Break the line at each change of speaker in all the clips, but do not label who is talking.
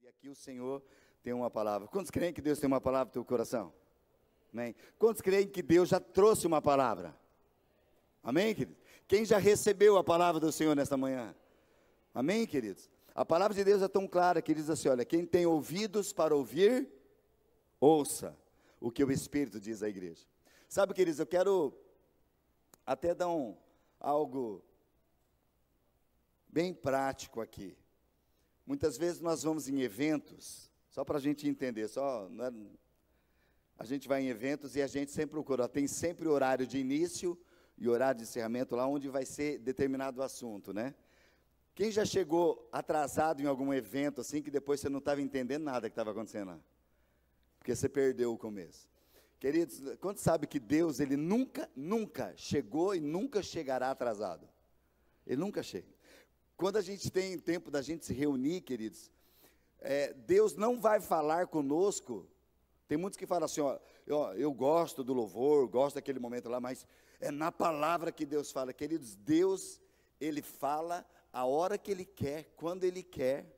E aqui o Senhor tem uma palavra. Quantos creem que Deus tem uma palavra no teu coração? Amém? Quantos creem que Deus já trouxe uma palavra? Amém, queridos? Quem já recebeu a palavra do Senhor nesta manhã? Amém, queridos? A palavra de Deus é tão clara que diz assim, olha, quem tem ouvidos para ouvir, ouça o que o Espírito diz à igreja. Sabe, queridos, eu quero até dar algo bem prático aqui. Muitas vezes nós vamos em eventos, só para a gente entender, a gente vai em eventos e a gente sempre procura, tem sempre horário de início e horário de encerramento lá onde vai ser determinado assunto, né? Quem já chegou atrasado em algum evento assim, que depois você não estava entendendo nada que estava acontecendo lá? Porque você perdeu o começo. Queridos, quantos sabe que Deus, Ele nunca chegou e nunca chegará atrasado? Ele nunca chega. Quando a gente tem tempo da gente se reunir, queridos, Deus não vai falar conosco. Tem muitos que falam assim, ó, eu gosto do louvor, gosto daquele momento lá, mas é na palavra que Deus fala. Queridos, Deus, Ele fala a hora que Ele quer, quando Ele quer,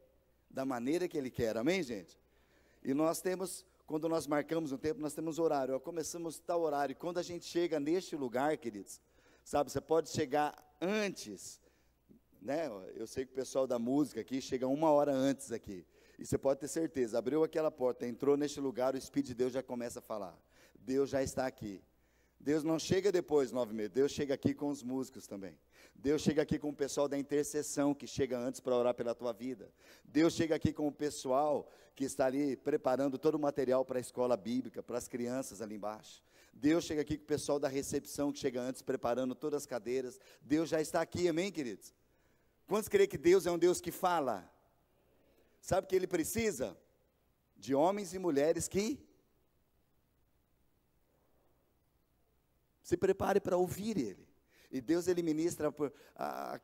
da maneira que Ele quer, amém, gente? E nós temos, quando nós marcamos um tempo, nós temos horário, começamos tal horário, e quando a gente chega neste lugar, queridos, sabe, você pode chegar antes, né? Eu sei que o pessoal da música aqui chega 1 hora antes aqui, e você pode ter certeza, abriu aquela porta, entrou neste lugar, o Espírito de Deus já começa a falar, Deus já está aqui. Deus não chega depois, 9h30, Deus chega aqui com os músicos também. Deus chega aqui com o pessoal da intercessão, que chega antes para orar pela tua vida. Deus chega aqui com o pessoal que está ali preparando todo o material para a escola bíblica, para as crianças ali embaixo. Deus chega aqui com o pessoal da recepção, que chega antes preparando todas as cadeiras. Deus já está aqui, amém, queridos? Quantos creem que Deus é um Deus que fala? Sabe o que Ele precisa? De homens e mulheres que se prepare para ouvir Ele. E Deus, Ele ministra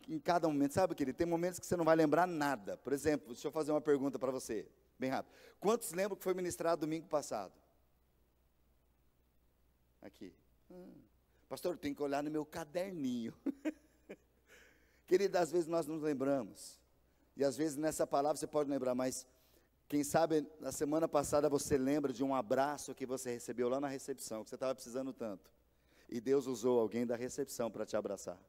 em cada momento. Sabe, querido, tem momentos que você não vai lembrar nada. Por exemplo, deixa eu fazer uma pergunta para você, bem rápido. Quantos lembram que foi ministrado domingo passado? Aqui. Pastor, tem que olhar no meu caderninho. Querido, às vezes nós nos lembramos. E às vezes nessa palavra você pode lembrar, mas quem sabe na semana passada você lembra de um abraço que você recebeu lá na recepção, que você estava precisando tanto. E Deus usou alguém da recepção para te abraçar.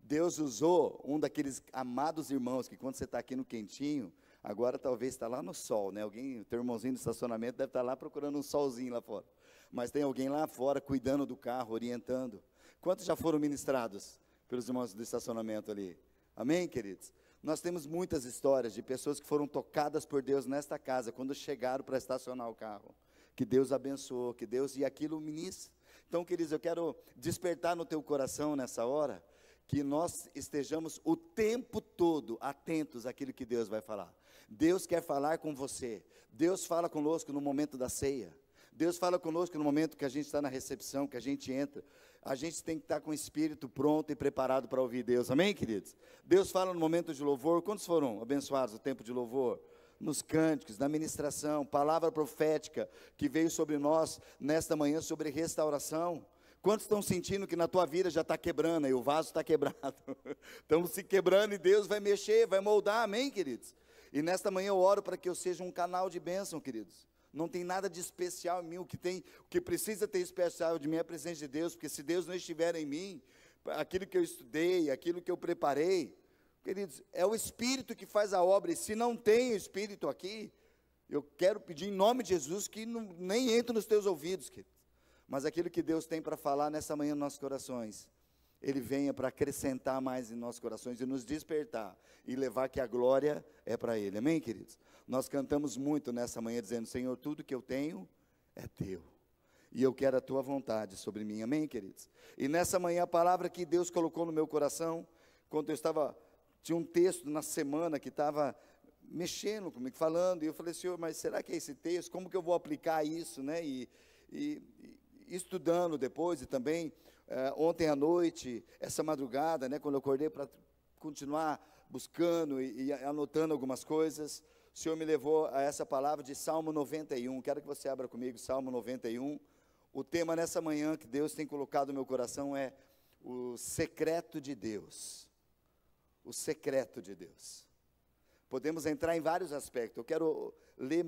Deus usou um daqueles amados irmãos, que quando você está aqui no quentinho, agora talvez está lá no sol, né? Alguém, teu irmãozinho do estacionamento deve estar lá procurando um solzinho lá fora. Mas tem alguém lá fora cuidando do carro, orientando. Quantos já foram ministrados pelos irmãos do estacionamento ali? Amém, queridos? Nós temos muitas histórias de pessoas que foram tocadas por Deus nesta casa, quando chegaram para estacionar o carro. Que Deus abençoou, que Deus, e aquilo ministra. Então, queridos, eu quero despertar no teu coração nessa hora, que nós estejamos o tempo todo atentos àquilo que Deus vai falar. Deus quer falar com você. Deus fala conosco no momento da ceia. Deus fala conosco no momento que a gente está na recepção, que a gente entra. A gente tem que estar com o espírito pronto e preparado para ouvir Deus. Amém, queridos? Deus fala no momento de louvor. Quantos foram abençoados no tempo de louvor? Nos cânticos, na ministração, palavra profética que veio sobre nós nesta manhã sobre restauração. Quantos estão sentindo que na tua vida já está quebrando, e o vaso está quebrado? Estamos se quebrando e Deus vai mexer, vai moldar, amém, queridos? E nesta manhã eu oro para que eu seja um canal de bênção, queridos. Não tem nada de especial em mim, o que precisa ter especial de mim é a presença de Deus, porque se Deus não estiver em mim, aquilo que eu estudei, aquilo que eu preparei, queridos, é o Espírito que faz a obra, e se não tem o Espírito aqui, eu quero pedir em nome de Jesus que nem entre nos teus ouvidos, queridos, mas aquilo que Deus tem para falar nessa manhã nos nossos corações, Ele venha para acrescentar mais em nossos corações e nos despertar, e levar que a glória é para Ele, amém, queridos? Nós cantamos muito nessa manhã dizendo, Senhor, tudo que eu tenho é Teu, e eu quero a Tua vontade sobre mim, amém, queridos? E nessa manhã a palavra que Deus colocou no meu coração, quando eu estava... Tinha um texto na semana que estava mexendo comigo, falando, e eu falei, Senhor, mas será que é esse texto? Como que eu vou aplicar isso, né? E estudando depois, e também ontem à noite, essa madrugada, né? Quando eu acordei para continuar buscando e anotando algumas coisas, o Senhor me levou a essa palavra de Salmo 91, quero que você abra comigo, Salmo 91, o tema nessa manhã que Deus tem colocado no meu coração é o secreto de Deus. O secreto de Deus. Podemos entrar em vários aspectos. Eu quero ler,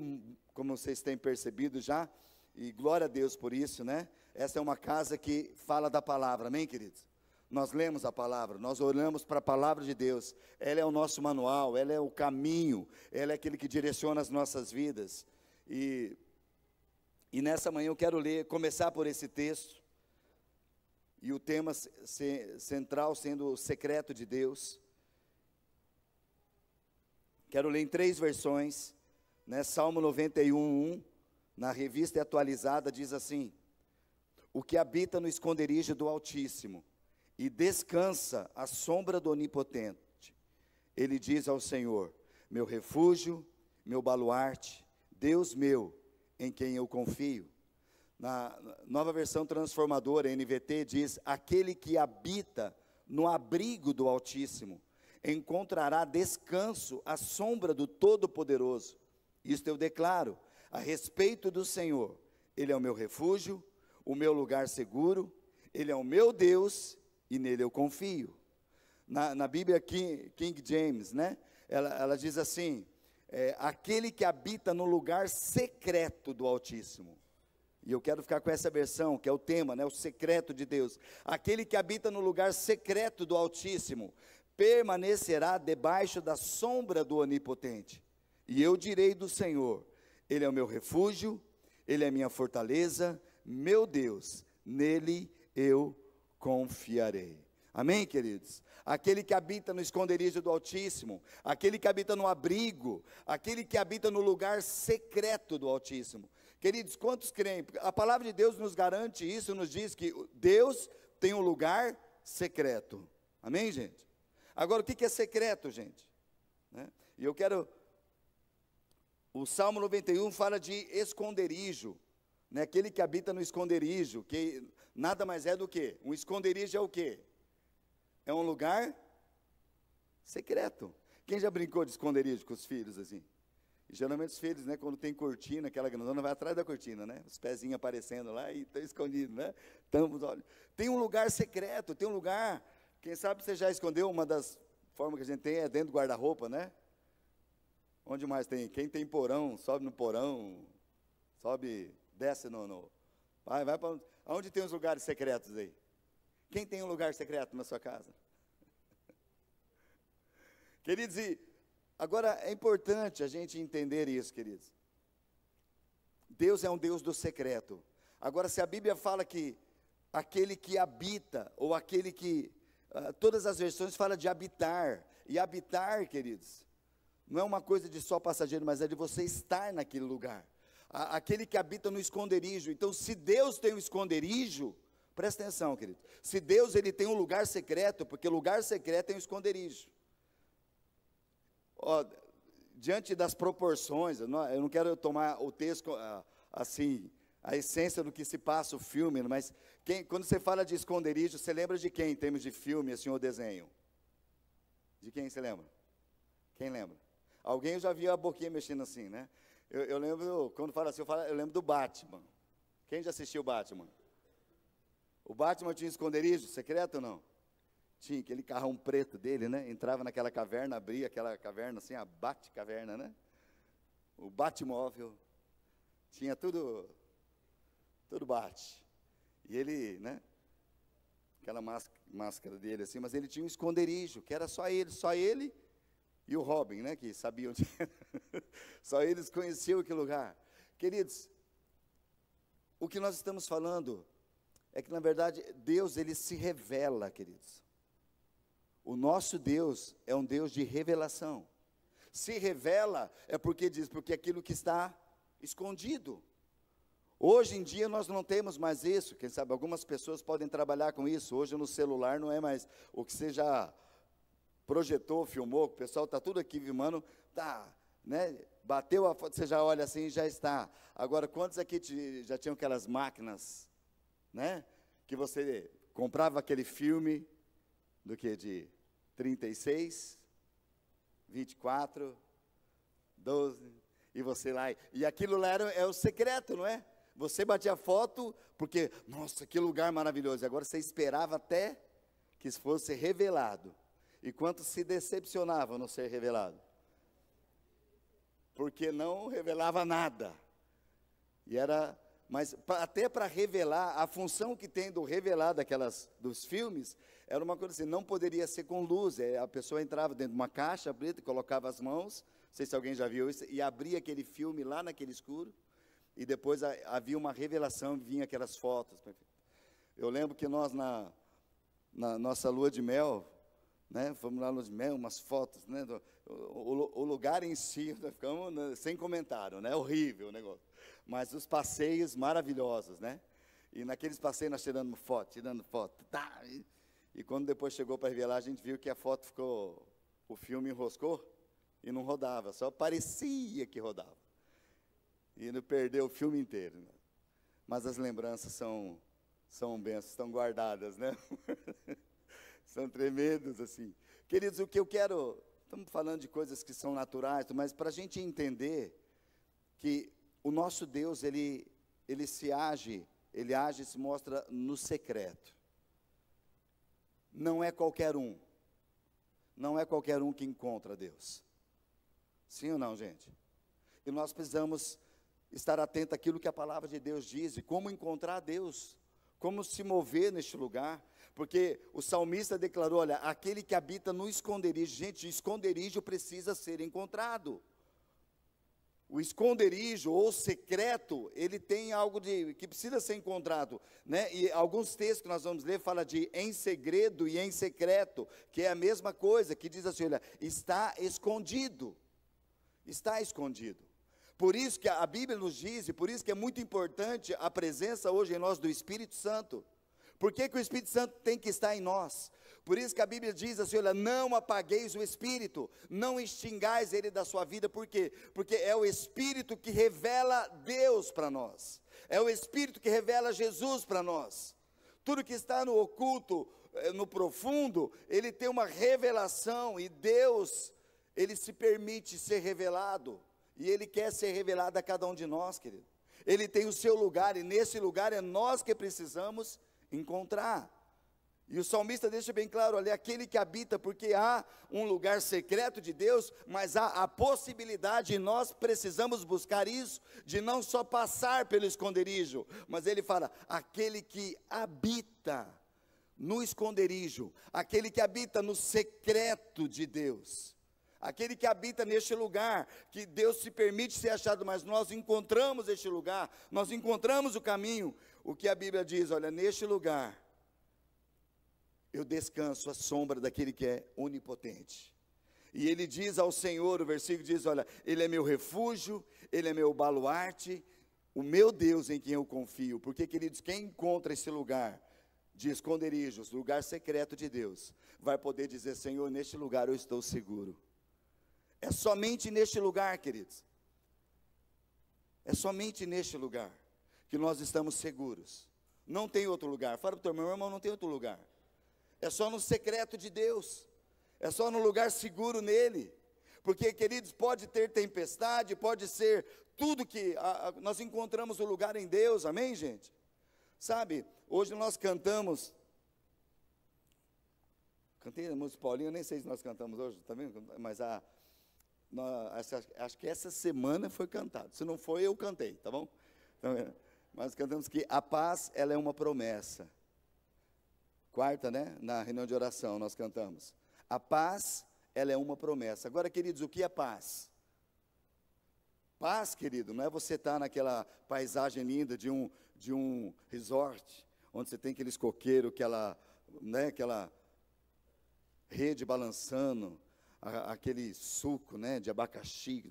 como vocês têm percebido já, e glória a Deus por isso, né? Essa é uma casa que fala da palavra, amém, queridos? Nós lemos a palavra, nós olhamos para a palavra de Deus, ela é o nosso manual, ela é o caminho, ela é aquele que direciona as nossas vidas. E nessa manhã eu quero começar por esse texto, e o tema central sendo o secreto de Deus. Quero ler em 3 versões, né? Salmo 91:1, na revista atualizada, diz assim: o que habita no esconderijo do Altíssimo, e descansa à sombra do Onipotente, ele diz ao Senhor, meu refúgio, meu baluarte, Deus meu, em quem eu confio. Na nova versão transformadora, NVT, diz, aquele que habita no abrigo do Altíssimo, encontrará descanso à sombra do Todo-Poderoso. Isto eu declaro, a respeito do Senhor, Ele é o meu refúgio, o meu lugar seguro, Ele é o meu Deus, e nele eu confio. Na Bíblia King James, né? Ela diz assim, aquele que habita no lugar secreto do Altíssimo. E eu quero ficar com essa versão, que é o tema, né? O secreto de Deus. Aquele que habita no lugar secreto do Altíssimo, permanecerá debaixo da sombra do Onipotente. E eu direi do Senhor, Ele é o meu refúgio, Ele é minha fortaleza, meu Deus, nele eu confiarei. Amém, queridos? Aquele que habita no esconderijo do Altíssimo, aquele que habita no abrigo, aquele que habita no lugar secreto do Altíssimo. Queridos, quantos creem? A palavra de Deus nos garante isso, nos diz que Deus tem um lugar secreto. Amém, gente? Agora, o que é secreto, gente? Né? E eu quero... O Salmo 91 fala de esconderijo, né? Aquele que habita no esconderijo, que nada mais é do que, um esconderijo é o quê? É um lugar secreto. Quem já brincou de esconderijo com os filhos, assim? E geralmente os filhos, né, quando tem cortina, aquela grandona, vai atrás da cortina, né? Os pezinhos aparecendo lá e estão escondidos, né? Tem um lugar secreto, tem um lugar, quem sabe você já escondeu, uma das formas que a gente tem é dentro do guarda-roupa, né? Onde mais tem? Quem tem porão, sobe no porão, sobe, desce vai para onde tem os lugares secretos aí? Quem tem um lugar secreto na sua casa? Queridos, e agora é importante a gente entender isso, queridos. Deus é um Deus do secreto. Agora, se a Bíblia fala que aquele que habita, ou aquele que, todas as versões falam de habitar, e habitar, queridos, não é uma coisa de só passageiro, mas é de você estar naquele lugar. Aquele que habita no esconderijo. Então, se Deus tem um esconderijo, presta atenção, querido. Se Deus ele tem um lugar secreto, porque lugar secreto tem um esconderijo. Ó, diante das proporções, eu não quero tomar o texto assim, a essência do que se passa o filme, mas quando você fala de esconderijo, você lembra de quem em termos de filme, assim, ou desenho? De quem você lembra? Quem lembra? Alguém já viu a boquinha mexendo assim, né? Eu lembro, quando fala assim, eu lembro do Batman. Quem já assistiu o Batman? O Batman tinha esconderijo secreto ou não? Tinha aquele carrão preto dele, né? Entrava naquela caverna, abria aquela caverna assim, a Batcaverna, né? O Batmóvel. Tinha tudo bate. E ele, né? Aquela máscara dele assim, mas ele tinha um esconderijo, que era só ele e o Robin, né, que sabiam, só eles conheciam aquele lugar. Queridos, o que nós estamos falando é que, na verdade, Deus, ele se revela, queridos. O nosso Deus é um Deus de revelação. Se revela é porque aquilo que está escondido. Hoje em dia nós não temos mais isso, quem sabe algumas pessoas podem trabalhar com isso. Hoje no celular não é mais o que você já projetou, filmou, o pessoal está tudo aqui filmando, tá, né? Bateu a foto, você já olha assim e já está. Agora, quantos aqui já tinham aquelas máquinas, né? Que você comprava aquele filme do que? De 36, 24, 12, e você lá, e aquilo lá é o secreto, não é? Você batia foto, porque, nossa, que lugar maravilhoso, agora você esperava até que isso fosse revelado. E quantos se decepcionavam no ser revelado? porque não revelava nada. Mas até para revelar, a função que tem do revelar dos filmes, era uma coisa assim, não poderia ser com luz. A pessoa entrava dentro de uma caixa preta, colocava as mãos, não sei se alguém já viu isso, e abria aquele filme lá naquele escuro, e depois havia uma revelação, vinha aquelas fotos. Eu lembro que nós, na nossa lua de mel, né, fomos lá na lua de mel, umas fotos, né, o lugar em si, nós ficamos, né, sem comentário, né, horrível o negócio. Mas os passeios maravilhosos, né? E naqueles passeios nós tirando foto, tá, e quando depois chegou para revelar, a gente viu que a foto o filme enroscou e não rodava, só parecia que rodava. E não perdeu o filme inteiro, né? Mas as lembranças são bênçãos, estão guardadas, né? São tremendos, assim. Queridos, o que eu quero, estamos falando de coisas que são naturais, mas para a gente entender que o nosso Deus, ele age e se mostra no secreto. Não é qualquer um que encontra Deus. Sim ou não, gente? E nós precisamos estar atento àquilo que a palavra de Deus diz, e como encontrar Deus, como se mover neste lugar, porque o salmista declarou, olha, aquele que habita no esconderijo, gente, o esconderijo precisa ser encontrado. O esconderijo ou secreto, ele tem algo que precisa ser encontrado, né? E alguns textos que nós vamos ler fala de em segredo e em secreto, que é a mesma coisa, que diz assim, olha, está escondido. Está escondido. Por isso que a Bíblia nos diz, e por isso que é muito importante a presença hoje em nós do Espírito Santo. Por que o Espírito Santo tem que estar em nós? Por isso que a Bíblia diz assim, olha, não apagueis o Espírito, não extingais ele da sua vida. Por quê? Porque é o Espírito que revela Deus para nós. É o Espírito que revela Jesus para nós. Tudo que está no oculto, no profundo, ele tem uma revelação, e Deus, ele se permite ser revelado, e ele quer ser revelado a cada um de nós, querido. Ele tem o seu lugar, e nesse lugar é nós que precisamos encontrar. E o salmista deixa bem claro, olha, aquele que habita, porque há um lugar secreto de Deus, mas há a possibilidade, e nós precisamos buscar isso, de não só passar pelo esconderijo, mas ele fala, aquele que habita no esconderijo, aquele que habita no secreto de Deus, aquele que habita neste lugar, que Deus se permite ser achado, mas nós encontramos este lugar, nós encontramos o caminho. O que a Bíblia diz, olha, neste lugar, eu descanso à sombra daquele que é onipotente. E ele diz ao Senhor, o versículo diz, olha, ele é meu refúgio, ele é meu baluarte, o meu Deus em quem eu confio. Porque, queridos, quem encontra esse lugar de esconderijos, lugar secreto de Deus, vai poder dizer, Senhor, neste lugar eu estou seguro. É somente neste lugar, queridos, é somente neste lugar que nós estamos seguros. Não tem outro lugar. Fala para o teu irmão, não tem outro lugar. É só no secreto de Deus, é só no lugar seguro nele, porque, queridos, pode ter tempestade, pode ser tudo que, nós encontramos o lugar em Deus, amém, gente? Sabe, hoje nós cantamos, cantei a música Paulinho, nem sei se nós cantamos hoje, tá vendo? Mas acho que essa semana foi cantado, se não foi, eu cantei, tá bom? Então, mas cantamos que a paz, ela é uma promessa. Quarta, né? Na reunião de oração nós cantamos. A paz, ela é uma promessa. Agora, queridos, o que é paz? Paz, querido, não é você estar naquela paisagem linda de um resort, onde você tem aqueles coqueiros, aquela rede balançando, aquele suco, né, de abacaxi.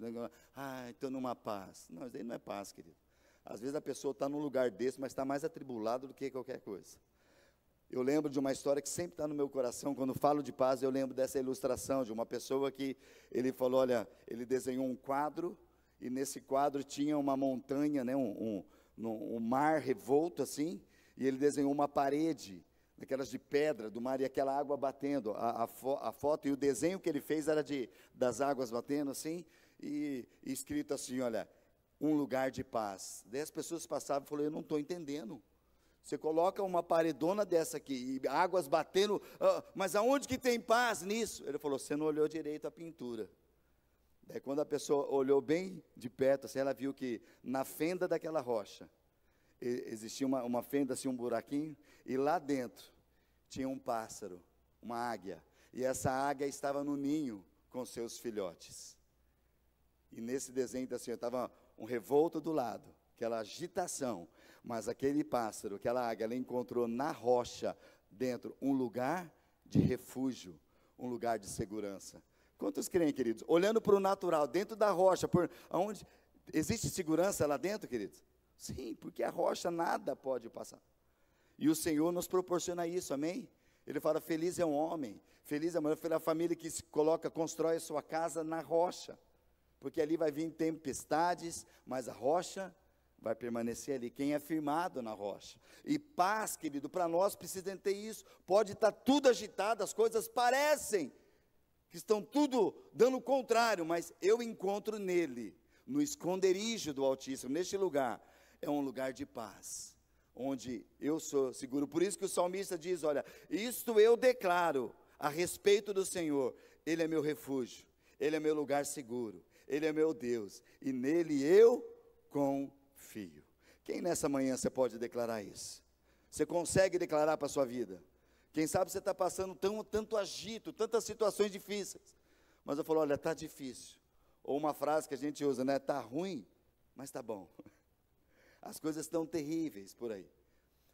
Estou numa paz. Não, isso aí não é paz, querido. Às vezes a pessoa está num lugar desse, mas está mais atribulado do que qualquer coisa. Eu lembro de uma história que sempre está no meu coração, quando falo de paz, eu lembro dessa ilustração, de uma pessoa que, ele falou, olha, ele desenhou um quadro, e nesse quadro tinha uma montanha, né, um mar revolto assim, e ele desenhou uma parede, daquelas de pedra do mar, e aquela água batendo, a foto, e o desenho que ele fez era das águas batendo assim, e escrito assim, olha, um lugar de paz. Daí as pessoas passavam e falaram, eu não estou entendendo. Você coloca uma paredona dessa aqui, e águas batendo, mas aonde que tem paz nisso? Ele falou, você não olhou direito a pintura. Daí quando a pessoa olhou bem de perto, assim, ela viu que na fenda daquela rocha, existia uma fenda, assim, um buraquinho, e lá dentro tinha um pássaro, uma águia, e essa águia estava no ninho com seus filhotes. E nesse desenho, assim, estava um revolto do lado, aquela agitação, mas aquele pássaro, aquela águia, ela encontrou na rocha, dentro, um lugar de refúgio, um lugar de segurança. Quantos creem, queridos? Olhando para o natural, dentro da rocha, onde existe segurança lá dentro, queridos? Sim, porque a rocha nada pode passar. E o Senhor nos proporciona isso, amém? Ele fala, feliz é um homem, feliz é a família que se coloca, constrói a sua casa na rocha. Porque ali vai vir tempestades, mas a rocha vai permanecer ali. Quem é firmado na rocha. E paz, querido, para nós precisa ter isso. Pode estar tudo agitado, as coisas parecem que estão tudo dando o contrário, mas eu encontro nele, no esconderijo do Altíssimo, neste lugar, é um lugar de paz, onde eu sou seguro. Por isso que o salmista diz, olha, isto eu declaro a respeito do Senhor, Ele é meu refúgio, Ele é meu lugar seguro, Ele é meu Deus, e nele eu confio. Quem nessa manhã você pode declarar isso? Você consegue declarar para a sua vida? Quem sabe você está passando tanto agito, tantas situações difíceis, mas eu falo, olha, está difícil. Ou uma frase que a gente usa, né, está ruim, mas está bom. As coisas estão terríveis por aí,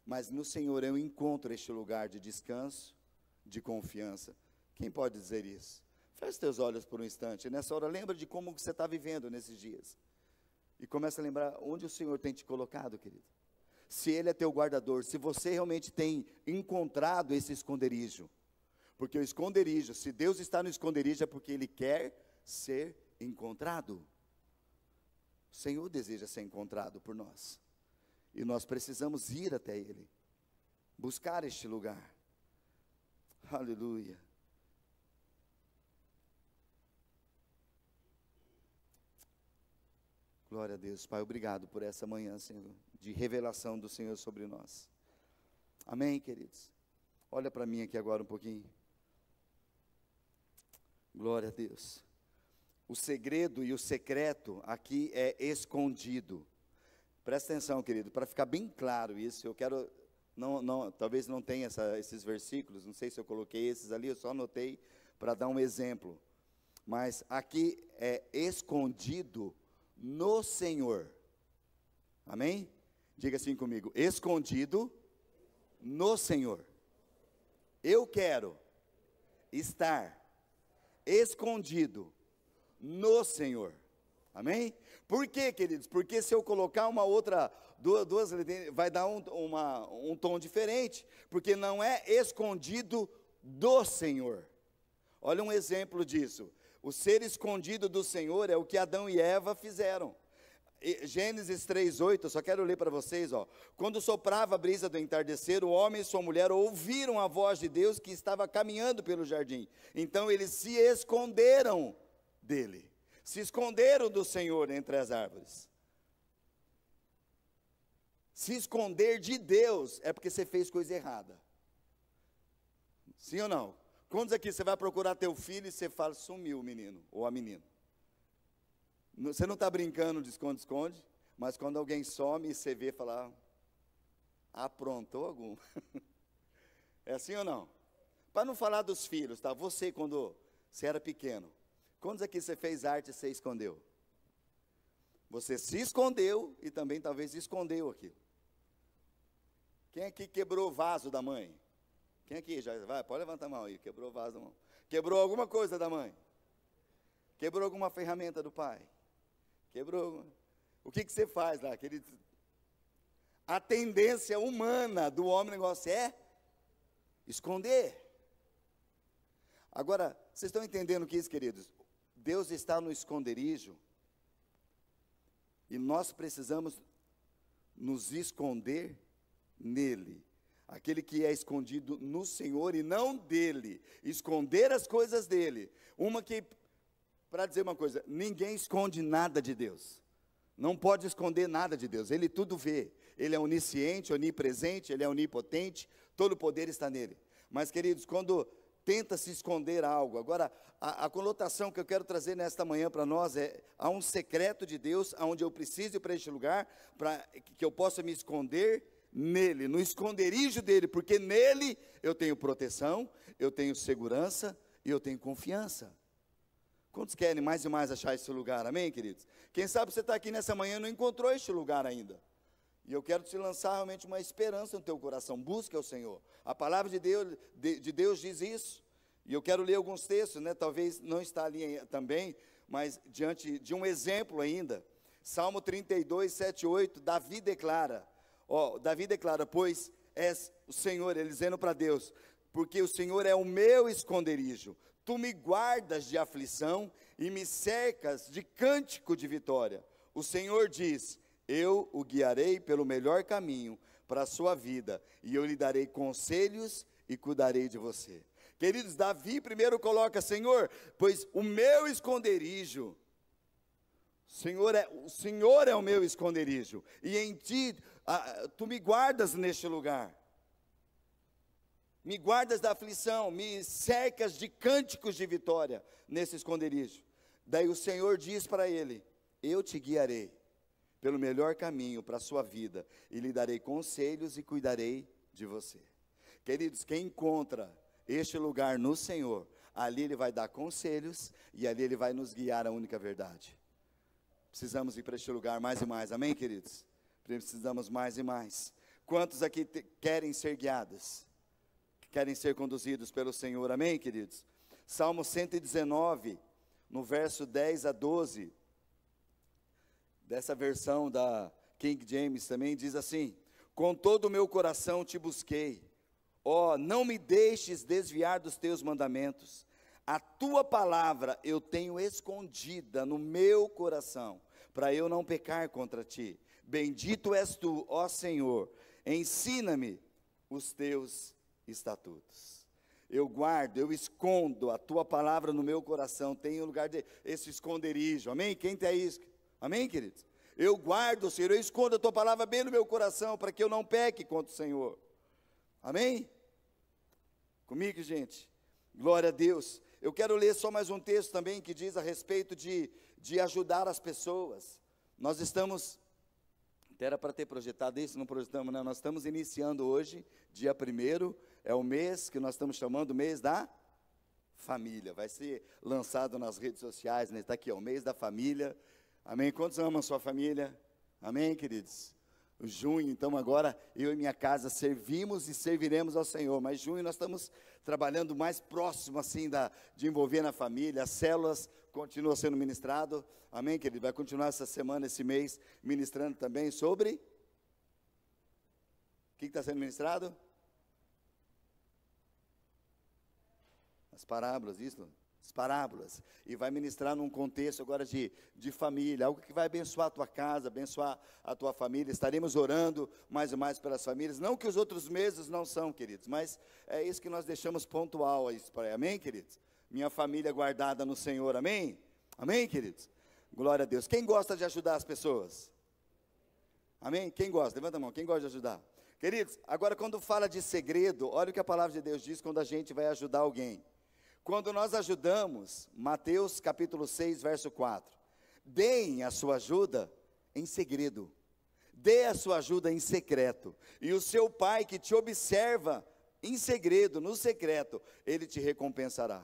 mas no Senhor eu encontro este lugar de descanso, de confiança. Quem pode dizer isso? Feche teus olhos por um instante, nessa hora lembra de como você está vivendo nesses dias, e começa a lembrar onde o Senhor tem te colocado, querido. Se Ele é teu guardador, se você realmente tem encontrado esse esconderijo, porque o esconderijo, se Deus está no esconderijo é porque Ele quer ser encontrado. O Senhor deseja ser encontrado por nós, e nós precisamos ir até Ele, buscar este lugar. Aleluia. Glória a Deus, Pai, obrigado por essa manhã, Senhor, de revelação do Senhor sobre nós. Amém, queridos? Olha para mim aqui agora um pouquinho. Glória a Deus. O segredo e o secreto aqui é escondido. Presta atenção, querido, para ficar bem claro isso, eu quero, talvez não tenha esses versículos, não sei se eu coloquei esses ali, eu só anotei para dar um exemplo. Mas aqui é escondido no Senhor. Amém? Diga assim comigo, escondido no Senhor. Eu quero estar escondido no Senhor. Amém? Por quê, queridos? Porque se eu colocar uma outra, duas vai dar um tom diferente, porque não é escondido do Senhor. Olha um exemplo disso. O ser escondido do Senhor é o que Adão e Eva fizeram. Gênesis 3:8, eu só quero ler para vocês, ó. Quando soprava a brisa do entardecer, o homem e sua mulher ouviram a voz de Deus que estava caminhando pelo jardim. Então eles se esconderam dele, se esconderam do Senhor entre as árvores. Se esconder de Deus é porque você fez coisa errada. Sim ou não? Quantos aqui você vai procurar teu filho e você fala, sumiu o menino ou a menina? Você não está brincando de esconde-esconde, mas quando alguém some e você vê falar, aprontou algum. É assim ou não? Para não falar dos filhos, tá? Você, quando você era pequeno, quantos aqui você fez arte e você escondeu? Você se escondeu e também talvez escondeu aquilo. Quem aqui quebrou o vaso da mãe? Quem aqui já vai? Pode levantar a mão aí. Quebrou o vaso da mão. Quebrou alguma coisa da mãe? Quebrou alguma ferramenta do pai? Quebrou. O que você faz lá? A tendência humana do homem negócio é esconder. Agora, vocês estão entendendo o que é isso, queridos? Deus está no esconderijo e nós precisamos nos esconder nele. Aquele que é escondido no Senhor e não dele. Esconder as coisas dele. Para dizer uma coisa, ninguém esconde nada de Deus. Não pode esconder nada de Deus. Ele tudo vê. Ele é onisciente, onipresente, Ele é onipotente. Todo o poder está nele. Mas, queridos, quando tenta se esconder algo. Agora, a conotação que eu quero trazer nesta manhã para nós há um secreto de Deus, onde eu preciso ir para este lugar, para que eu possa me esconder nele, no esconderijo dele, porque nele eu tenho proteção, eu tenho segurança e eu tenho confiança. Quantos querem mais e mais achar esse lugar, amém, queridos? Quem sabe você está aqui nessa manhã e não encontrou este lugar ainda. E eu quero te lançar realmente uma esperança no teu coração. Busca o Senhor. A palavra de Deus diz isso. E eu quero ler alguns textos, né? Talvez não está ali também, mas diante de um exemplo ainda. Salmo 32, 7, 8, Davi declara, pois és o Senhor, ele dizendo para Deus, porque o Senhor é o meu esconderijo, tu me guardas de aflição e me cercas de cântico de vitória. O Senhor diz, eu o guiarei pelo melhor caminho para a sua vida, e eu lhe darei conselhos e cuidarei de você. Queridos, Davi primeiro coloca, Senhor, pois o meu esconderijo, o Senhor é o meu esconderijo, e em ti, tu me guardas neste lugar, me guardas da aflição, me cercas de cânticos de vitória nesse esconderijo. Daí o Senhor diz para ele, eu te guiarei pelo melhor caminho para a sua vida, e lhe darei conselhos e cuidarei de você. Queridos, quem encontra este lugar no Senhor, ali Ele vai dar conselhos, e ali Ele vai nos guiar à única verdade. Precisamos ir para este lugar mais e mais, amém, queridos? Precisamos mais e mais. Quantos aqui querem ser guiados? Querem ser conduzidos pelo Senhor, amém, queridos? Salmo 119, no verso 10 a 12, dessa versão da King James também, diz assim, com todo o meu coração te busquei, ó, não me deixes desviar dos teus mandamentos, a tua palavra eu tenho escondida no meu coração, para eu não pecar contra ti. Bendito és tu, ó Senhor, ensina-me os teus estatutos. Eu guardo, eu escondo a tua palavra no meu coração, tenho lugar esse esconderijo, amém? Quem tem isso? Amém, queridos? Eu guardo, Senhor, eu escondo a tua palavra bem no meu coração, para que eu não peque contra o Senhor. Amém? Comigo, gente? Glória a Deus. Eu quero ler só mais um texto também, que diz a respeito de ajudar as pessoas. Nós estamos, até era para ter projetado isso, não projetamos, né? Nós estamos iniciando hoje, dia 1º, é o mês que nós estamos chamando o mês da família. Vai ser lançado nas redes sociais, né? Está aqui, ó, o mês da família. Amém? Quantos amam a sua família? Amém, queridos? O junho, então agora, eu e minha casa servimos e serviremos ao Senhor, mas junho nós estamos trabalhando mais próximo, assim, de envolver na família, as células continuam sendo ministrado, amém, querido? Vai continuar essa semana, esse mês, ministrando também sobre, o que está sendo ministrado? As parábolas, isso? As parábolas, e vai ministrar num contexto agora de família, algo que vai abençoar a tua casa, abençoar a tua família. Estaremos orando mais e mais pelas famílias, não que os outros meses não são, queridos, mas é isso que nós deixamos pontual, amém, queridos? Minha família guardada no Senhor, amém? Amém, queridos? Glória a Deus. Quem gosta de ajudar as pessoas? Amém? Quem gosta? Levanta a mão, quem gosta de ajudar? Queridos, agora quando fala de segredo, olha o que a palavra de Deus diz quando a gente vai ajudar alguém. Quando nós ajudamos, Mateus capítulo 6, verso 4, deem a sua ajuda em segredo, dê a sua ajuda em secreto, e o seu pai que te observa em segredo, no secreto, ele te recompensará.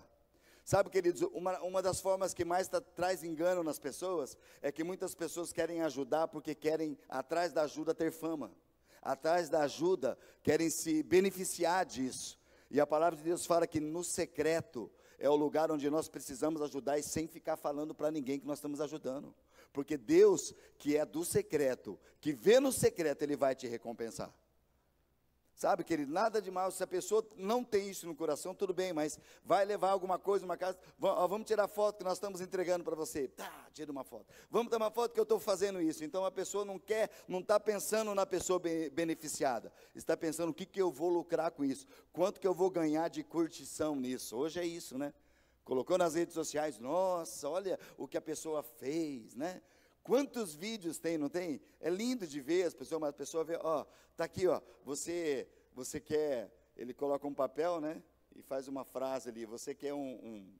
Sabe, queridos, uma das formas que mais traz engano nas pessoas, é que muitas pessoas querem ajudar porque querem, atrás da ajuda, ter fama, atrás da ajuda, querem se beneficiar disso. E a palavra de Deus fala que no secreto é o lugar onde nós precisamos ajudar e sem ficar falando para ninguém que nós estamos ajudando. Porque Deus, que é do secreto, que vê no secreto, Ele vai te recompensar. Sabe, querido, nada de mal, se a pessoa não tem isso no coração, tudo bem, mas vai levar alguma coisa, uma casa, vamos tirar foto que nós estamos entregando para você, tá, tira uma foto, vamos ter uma foto que eu estou fazendo isso, então a pessoa não está pensando na pessoa beneficiada, está pensando o que eu vou lucrar com isso, quanto que eu vou ganhar de curtição nisso, hoje é isso, né, colocou nas redes sociais, nossa, olha o que a pessoa fez, né, quantos vídeos tem, não tem? É lindo de ver as pessoas, mas a pessoa vê, ó, tá aqui, ó, você quer, ele coloca um papel, né, e faz uma frase ali, você quer um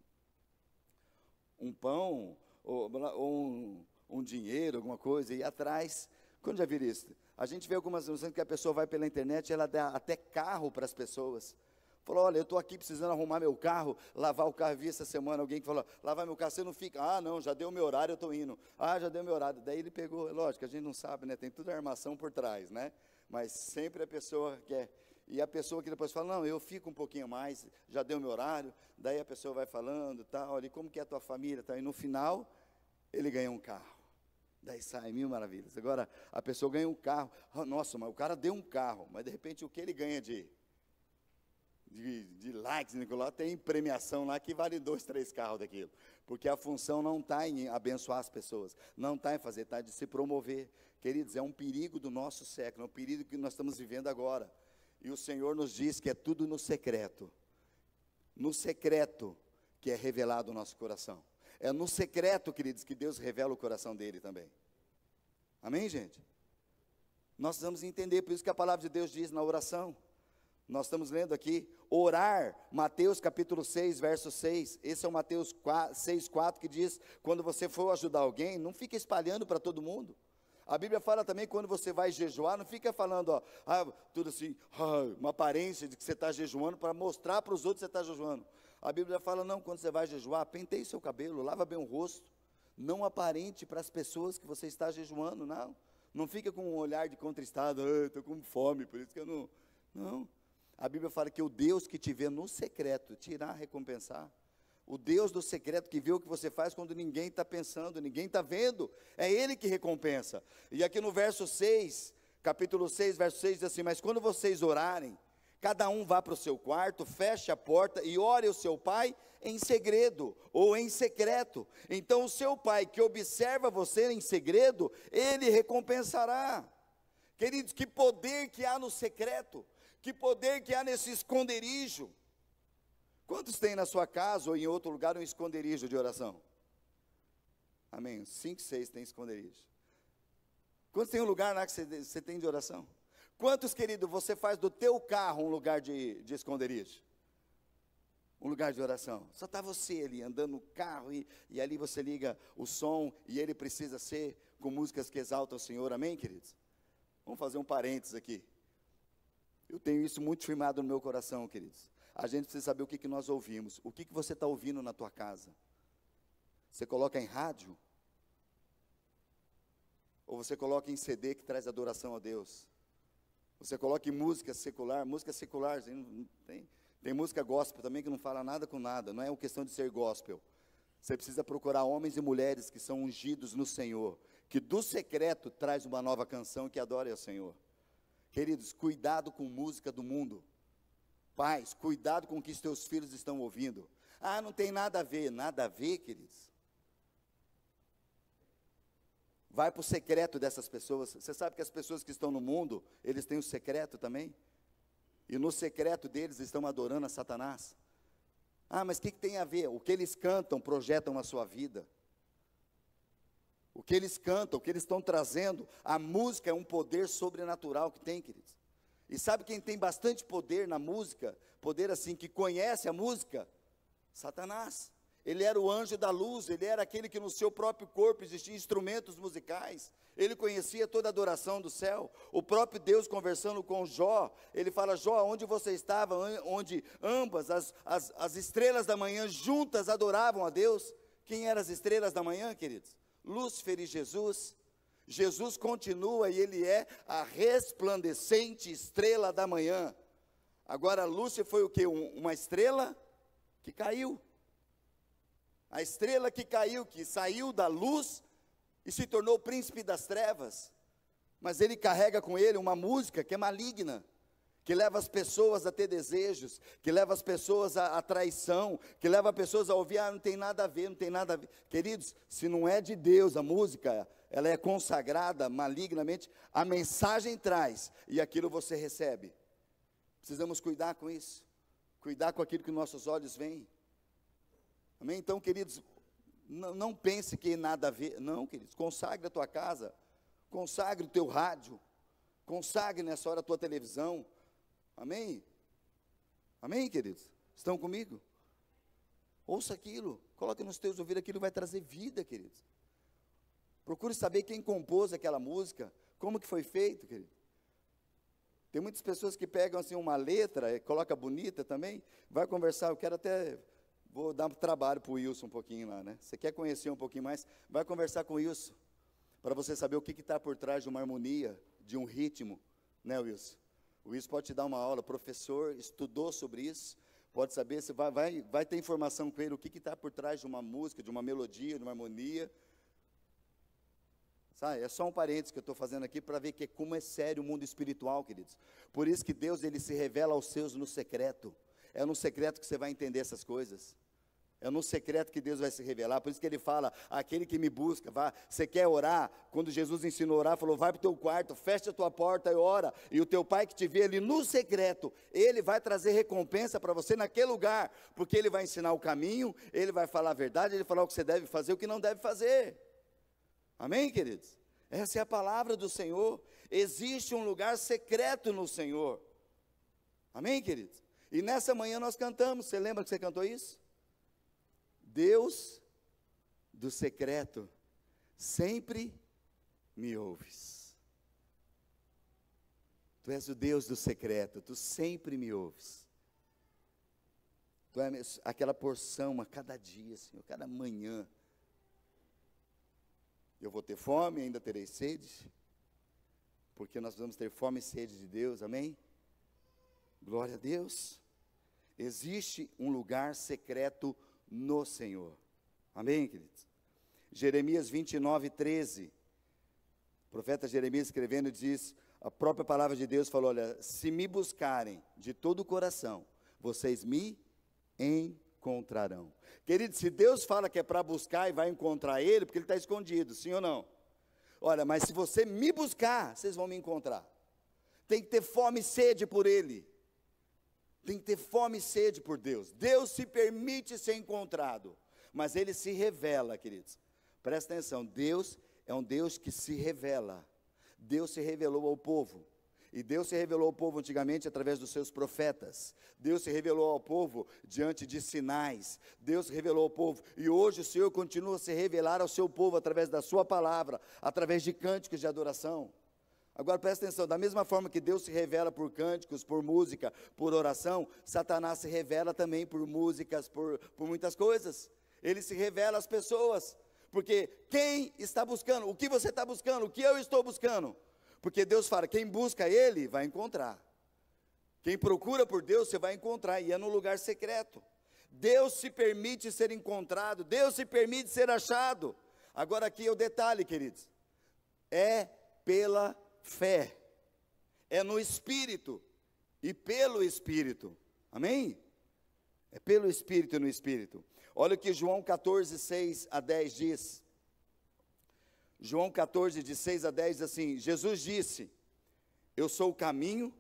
pão, ou um dinheiro, alguma coisa, e atrás, quando já viram isso? A gente vê algumas vezes que a pessoa vai pela internet, ela dá até carro para as pessoas. Falou, olha, eu estou aqui precisando arrumar meu carro, lavar o carro. Vi essa semana alguém que falou, lavar meu carro, você não fica, ah não, já deu meu horário, eu estou indo. Ah, já deu meu horário. Daí ele pegou, lógico, a gente não sabe, né? Tem toda a armação por trás, né? Mas sempre a pessoa quer. E a pessoa que depois fala, não, eu fico um pouquinho mais, já deu meu horário. Daí a pessoa vai falando, tal, olha, como que é a tua família? Tal. E no final, ele ganha um carro. Daí sai mil maravilhas. Agora, a pessoa ganha um carro. Oh, nossa, mas o cara deu um carro. Mas, de repente, o que ele ganha de likes, Nicolau, tem premiação lá que vale 2, 3 carros daquilo. Porque a função não está em abençoar as pessoas. Não está em fazer, está de se promover. Queridos, é um perigo do nosso século. É um perigo que nós estamos vivendo agora. E o Senhor nos diz que é tudo no secreto. No secreto que é revelado o nosso coração. É no secreto, queridos, que Deus revela o coração dele também. Amém, gente? Nós precisamos entender, por isso que a palavra de Deus diz na oração. Nós estamos lendo aqui, orar, Mateus capítulo 6, verso 6. Esse é o Mateus 6, 4, que diz, quando você for ajudar alguém, não fica espalhando para todo mundo. A Bíblia fala também, quando você vai jejuar, não fica falando, ó, tudo assim, uma aparência de que você está jejuando, para mostrar para os outros que você está jejuando. A Bíblia fala, não, quando você vai jejuar, penteie seu cabelo, lava bem o rosto, não aparente para as pessoas que você está jejuando, não. Não fica com um olhar de contristado, estou com fome, por isso que eu não. Não. A Bíblia fala que o Deus que te vê no secreto, te irá recompensar. O Deus do secreto que vê o que você faz quando ninguém está pensando, ninguém está vendo, é Ele que recompensa. E aqui no verso 6, capítulo 6, verso 6, diz assim, mas quando vocês orarem, cada um vá para o seu quarto, feche a porta e ore o seu pai em segredo ou em secreto. Então o seu pai que observa você em segredo, ele recompensará. Queridos, que poder que há no secreto, que poder que há nesse esconderijo. Quantos tem na sua casa ou em outro lugar um esconderijo de oração? Amém, 5, 6 tem esconderijo. Quantos tem um lugar lá que você tem de oração? Quantos, querido, você faz do teu carro um lugar de esconderijo? Um lugar de oração. Só está você ali, andando no carro, e ali você liga o som, e ele precisa ser com músicas que exaltam o Senhor, amém, queridos? Vamos fazer um parênteses aqui. Eu tenho isso muito firmado no meu coração, queridos. A gente precisa saber o que nós ouvimos. O que você está ouvindo na tua casa? Você coloca em rádio? Ou você coloca em CD que traz adoração a Deus? Você coloca em música secular, tem música gospel também que não fala nada com nada, não é uma questão de ser gospel. Você precisa procurar homens e mulheres que são ungidos no Senhor, que do secreto traz uma nova canção que adore ao Senhor. Queridos, cuidado com música do mundo. Pais, cuidado com o que os teus filhos estão ouvindo. Ah, não tem nada a ver, queridos. Vai para o secreto dessas pessoas. Você sabe que as pessoas que estão no mundo, eles têm o secreto também? E no secreto deles estão adorando a Satanás. Ah, mas o que tem a ver? O que eles cantam, projetam na sua vida. O que eles cantam, o que eles estão trazendo. A música é um poder sobrenatural que tem, queridos. E sabe quem tem bastante poder na música? Poder assim, que conhece a música? Satanás. Ele era o anjo da luz, ele era aquele que no seu próprio corpo existiam instrumentos musicais, ele conhecia toda a adoração do céu. O próprio Deus conversando com Jó, ele fala, Jó, onde você estava, onde ambas as estrelas da manhã juntas adoravam a Deus? Quem eram as estrelas da manhã, queridos? Lúcifer e Jesus. Jesus continua e ele é a resplandecente estrela da manhã. Agora Lúcifer foi o quê? Uma estrela que caiu. A estrela que caiu, que saiu da luz e se tornou príncipe das trevas. Mas ele carrega com ele uma música que é maligna, que leva as pessoas a ter desejos, que leva as pessoas a traição, que leva as pessoas a ouvir, não tem nada a ver, não tem nada a ver. Queridos, se não é de Deus, a música, ela é consagrada malignamente, a mensagem traz, e aquilo você recebe. Precisamos cuidar com isso, cuidar com aquilo que nossos olhos veem. Amém? Então, queridos, não pense que nada a ver. Não, queridos, consagre a tua casa, consagre o teu rádio, consagre nessa hora a tua televisão. Amém? Amém, queridos? Estão comigo? Ouça aquilo, coloque nos teus ouvidos, aquilo vai trazer vida, queridos. Procure saber quem compôs aquela música, como que foi feito, querido. Tem muitas pessoas que pegam assim uma letra, coloca bonita também, vai conversar, eu quero até, vou dar um trabalho para o Wilson um pouquinho lá, né? Você quer conhecer um pouquinho mais, vai conversar com o Wilson, para você saber o que está por trás de uma harmonia, de um ritmo, né, Wilson? O Wilson pode te dar uma aula, professor, estudou sobre isso, pode saber, você vai ter informação com ele, o que está por trás de uma música, de uma melodia, de uma harmonia. Sabe, é só um parênteses que eu estou fazendo aqui para ver como é sério o mundo espiritual, queridos. Por isso que Deus, Ele se revela aos seus no secreto. É no secreto que você vai entender essas coisas. É no secreto que Deus vai se revelar. Por isso que Ele fala, aquele que me busca, vá, você quer orar? Quando Jesus ensinou a orar, falou, vai para o teu quarto, fecha a tua porta e ora. E o teu pai que te vê ali no secreto, Ele vai trazer recompensa para você naquele lugar. Porque Ele vai ensinar o caminho, Ele vai falar a verdade, Ele vai falar o que você deve fazer e o que não deve fazer. Amém, queridos? Essa é a palavra do Senhor. Existe um lugar secreto no Senhor. Amém, queridos? E nessa manhã nós cantamos, você lembra que você cantou isso? Deus do secreto, sempre me ouves. Tu és o Deus do secreto, tu sempre me ouves. Tu és aquela porção a cada dia, Senhor, cada manhã. Eu vou ter fome, ainda terei sede, porque nós vamos ter fome e sede de Deus, amém? Glória a Deus. Existe um lugar secreto no Senhor, amém, queridos? Jeremias 29:13, o profeta Jeremias escrevendo diz, a própria palavra de Deus falou, olha, se me buscarem de todo o coração, vocês me encontrarão. Querido, se Deus fala que é para buscar e vai encontrar Ele, porque Ele está escondido, sim ou não? Olha, mas se você me buscar, vocês vão me encontrar. Tem que ter fome e sede por Ele. Tem que ter fome e sede por Deus. Deus se permite ser encontrado, mas Ele se revela, queridos. Presta atenção, Deus é um Deus que se revela. Deus se revelou ao povo. E Deus se revelou ao povo antigamente através dos seus profetas. Deus se revelou ao povo diante de sinais. Deus se revelou ao povo. E hoje o Senhor continua a se revelar ao seu povo através da sua palavra, através de cânticos de adoração. Agora presta atenção, da mesma forma que Deus se revela por cânticos, por música, por oração, Satanás se revela também por músicas, por muitas coisas. Ele se revela às pessoas. Porque quem está buscando? O que você está buscando? O que eu estou buscando? Porque Deus fala, quem busca Ele, vai encontrar. Quem procura por Deus, você vai encontrar, e é no lugar secreto. Deus se permite ser encontrado, Deus se permite ser achado. Agora aqui é o detalhe, queridos. É pela fé. É no Espírito e pelo Espírito. Amém? É pelo Espírito e no Espírito. Olha o que João 14, 6 a 10 diz. João 14, de 6 a 10, diz assim, Jesus disse, eu sou o caminho,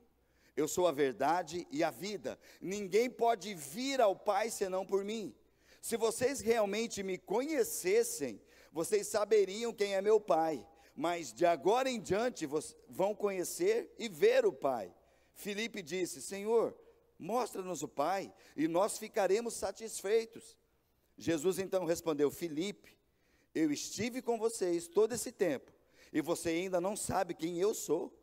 eu sou a verdade e a vida. Ninguém pode vir ao Pai senão por mim. Se vocês realmente me conhecessem, vocês saberiam quem é meu Pai. Mas de agora em diante, vão conhecer e ver o Pai. Filipe disse, Senhor, mostra-nos o Pai, e nós ficaremos satisfeitos. Jesus então respondeu, Filipe, eu estive com vocês todo esse tempo, e você ainda não sabe quem eu sou.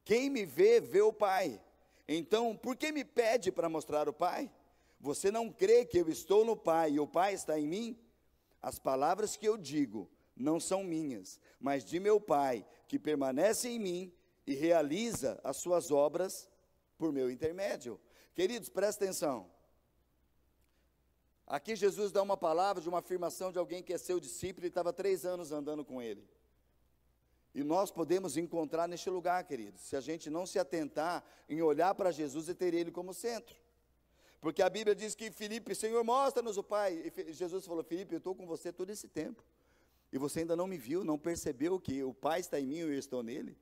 Quem me vê, vê o Pai. Então, por que me pede para mostrar o Pai? Você não crê que eu estou no Pai, e o Pai está em mim? As palavras que eu digo não são minhas, mas de meu Pai, que permanece em mim, e realiza as suas obras por meu intermédio. Queridos, presta atenção. Aqui Jesus dá uma palavra de uma afirmação de alguém que é seu discípulo e estava 3 anos andando com ele. E nós podemos encontrar neste lugar, queridos, se a gente não se atentar em olhar para Jesus e ter Ele como centro. Porque a Bíblia diz que Filipe, Senhor, mostra-nos o Pai. E Jesus falou, Filipe, eu estou com você todo esse tempo. E você ainda não me viu, não percebeu que o Pai está em mim e eu estou nele?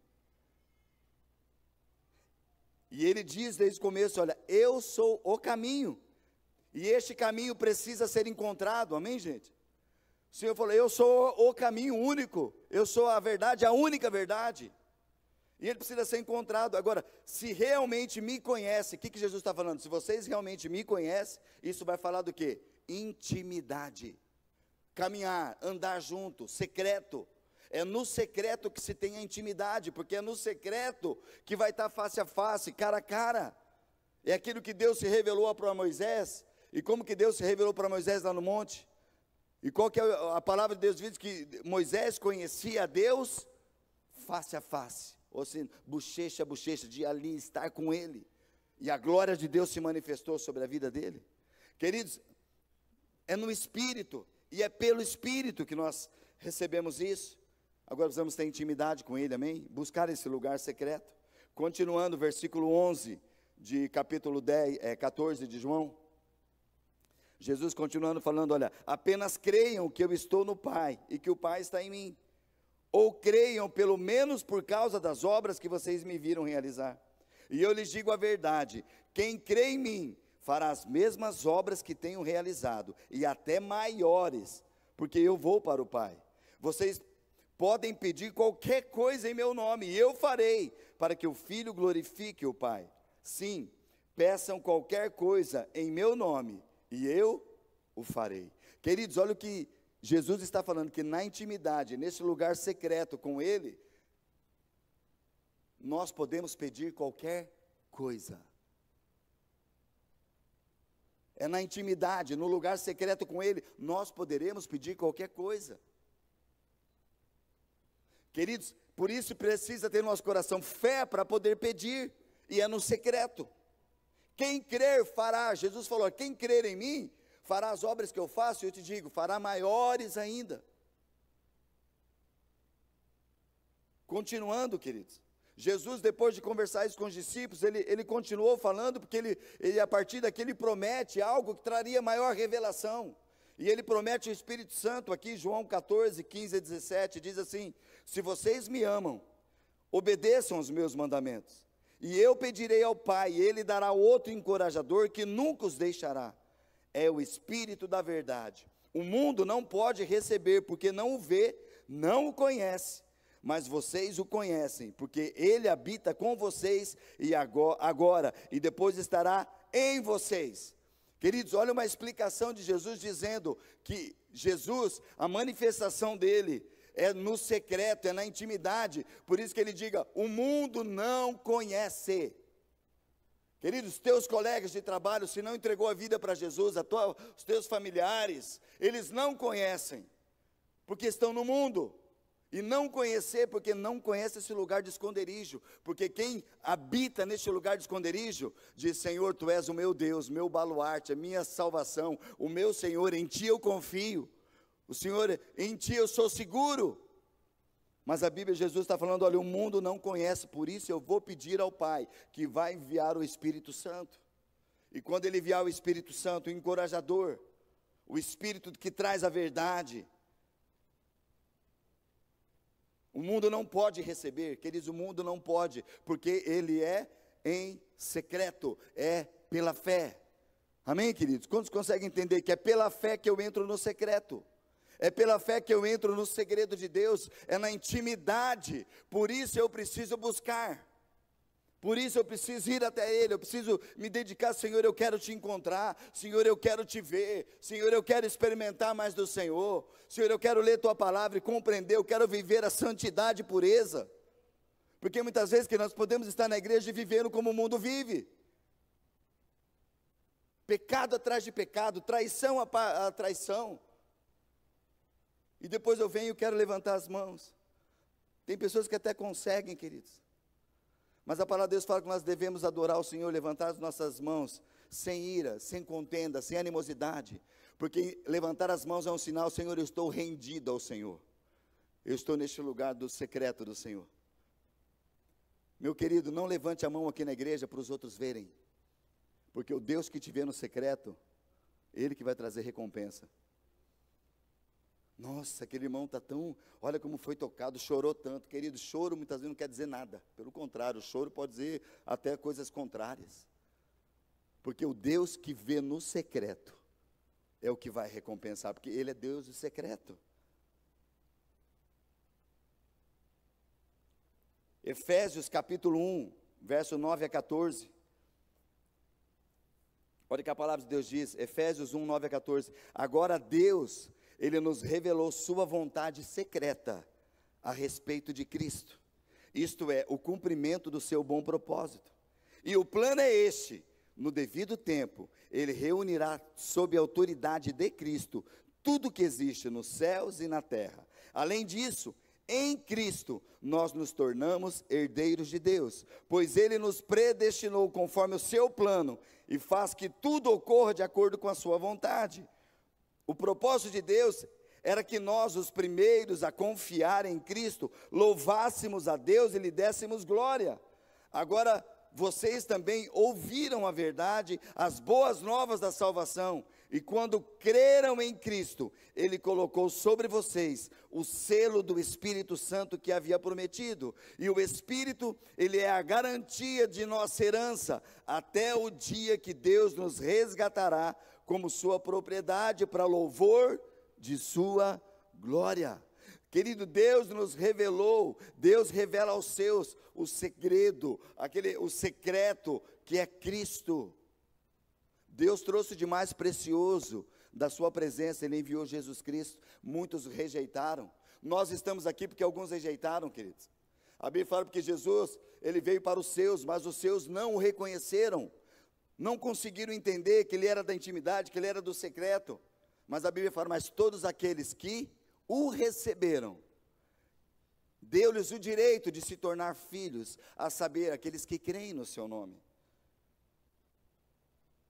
E ele diz desde o começo, olha, eu sou o caminho. E este caminho precisa ser encontrado, amém, gente? O Senhor falou, eu sou o caminho único, eu sou a verdade, a única verdade. E ele precisa ser encontrado. Agora, se realmente me conhece, o que Jesus está falando? Se vocês realmente me conhecem, isso vai falar do quê? Intimidade. Caminhar, andar junto, secreto. É no secreto que se tem a intimidade, porque é no secreto que vai estar face a face, cara a cara. É aquilo que Deus se revelou para Moisés. E como que Deus se revelou para Moisés lá no monte? E qual que é a palavra de Deus diz? Que Moisés conhecia a Deus face a face. Ou seja, bochecha a bochecha, de ali estar com ele. E a glória de Deus se manifestou sobre a vida dele. Queridos, é no Espírito, e é pelo Espírito que nós recebemos isso. Agora precisamos ter intimidade com ele, amém? Buscar esse lugar secreto. Continuando, versículo 11, de capítulo 14 de João. Jesus continuando falando, olha, apenas creiam que eu estou no Pai, e que o Pai está em mim. Ou creiam, pelo menos por causa das obras que vocês me viram realizar. E eu lhes digo a verdade, quem crê em mim, fará as mesmas obras que tenho realizado, e até maiores, porque eu vou para o Pai. Vocês podem pedir qualquer coisa em meu nome, e eu farei, para que o Filho glorifique o Pai. Sim, peçam qualquer coisa em meu nome, e eu o farei. Queridos, olha o que Jesus está falando, que na intimidade, nesse lugar secreto com Ele, nós podemos pedir qualquer coisa. É na intimidade, no lugar secreto com Ele, nós poderemos pedir qualquer coisa. Queridos, por isso precisa ter no nosso coração fé para poder pedir, e é no secreto. Quem crer fará, Jesus falou, quem crer em mim, fará as obras que eu faço, e eu te digo, fará maiores ainda. Continuando, queridos, Jesus, depois de conversar isso com os discípulos, ele continuou falando, porque ele a partir daqui, ele promete algo que traria maior revelação, e ele promete o Espírito Santo, aqui, João 14, 15 a 17, diz assim, se vocês me amam, obedeçam os meus mandamentos, e eu pedirei ao Pai, e Ele dará outro encorajador, que nunca os deixará, é o Espírito da verdade, o mundo não pode receber, porque não o vê, não o conhece, mas vocês o conhecem, porque Ele habita com vocês, e agora, e depois estará em vocês. Queridos, olha uma explicação de Jesus, dizendo que Jesus, a manifestação dele, é no secreto, é na intimidade, por isso que ele diga, o mundo não conhece. Queridos, teus colegas de trabalho, se não entregou a vida para Jesus, os teus familiares, eles não conhecem, porque estão no mundo, e não conhecer, porque não conhece esse lugar de esconderijo, porque quem habita neste lugar de esconderijo, diz, Senhor, Tu és o meu Deus, meu baluarte, a minha salvação, o meu Senhor, em Ti eu confio, o Senhor, em Ti eu sou seguro. Mas a Bíblia, Jesus está falando, olha, o mundo não conhece, por isso eu vou pedir ao Pai, que vai enviar o Espírito Santo, e quando Ele enviar o Espírito Santo, o encorajador, o Espírito que traz a verdade, o mundo não pode receber, queridos, o mundo não pode, porque ele é em secreto, é pela fé, amém, queridos? Quantos conseguem entender que é pela fé que eu entro no secreto? É pela fé que eu entro no segredo de Deus, é na intimidade, por isso eu preciso buscar, por isso eu preciso ir até Ele, eu preciso me dedicar, Senhor, eu quero Te encontrar, Senhor, eu quero Te ver, Senhor, eu quero experimentar mais do Senhor, Senhor, eu quero ler Tua palavra e compreender, eu quero viver a santidade e pureza, porque muitas vezes que nós podemos estar na igreja e vivendo como o mundo vive, pecado atrás de pecado, traição a traição, e depois eu venho e quero levantar as mãos, tem pessoas que até conseguem, queridos, mas a palavra de Deus fala que nós devemos adorar o Senhor, levantar as nossas mãos, sem ira, sem contenda, sem animosidade, porque levantar as mãos é um sinal, Senhor, eu estou rendido ao Senhor, eu estou neste lugar do secreto do Senhor. Meu querido, não levante a mão aqui na igreja para os outros verem, porque o Deus que te vê no secreto, Ele que vai trazer recompensa. Nossa, aquele irmão está tão, olha como foi tocado, chorou tanto, querido, choro muitas vezes não quer dizer nada, pelo contrário, o choro pode dizer até coisas contrárias, porque o Deus que vê no secreto, é o que vai recompensar, porque Ele é Deus do secreto. Efésios capítulo 1, verso 9 a 14. Olha o que a palavra de Deus diz, Efésios 1, 9 a 14. Agora Deus, Ele nos revelou sua vontade secreta a respeito de Cristo. Isto é, o cumprimento do seu bom propósito. E o plano é este: no devido tempo, Ele reunirá sob a autoridade de Cristo tudo que existe nos céus e na terra. Além disso, em Cristo, nós nos tornamos herdeiros de Deus, pois Ele nos predestinou conforme o seu plano e faz que tudo ocorra de acordo com a sua vontade. O propósito de Deus era que nós, os primeiros a confiar em Cristo, louvássemos a Deus e lhe dessemos glória. Agora, vocês também ouviram a verdade, as boas novas da salvação, e quando creram em Cristo, Ele colocou sobre vocês o selo do Espírito Santo que havia prometido, e o Espírito, Ele é a garantia de nossa herança, até o dia que Deus nos resgatará como sua propriedade, para louvor de sua glória. Querido, Deus nos revelou, Deus revela aos seus o segredo, o secreto que é Cristo. Deus trouxe de mais precioso da sua presença, Ele enviou Jesus Cristo. Muitos rejeitaram. Nós estamos aqui porque alguns rejeitaram, queridos. A Bíblia fala porque Jesus, Ele veio para os seus, mas os seus não o reconheceram. Não conseguiram entender que Ele era da intimidade, que Ele era do secreto. Mas a Bíblia fala, mas todos aqueles que o receberam, deu-lhes o direito de se tornar filhos, a saber, aqueles que creem no seu nome.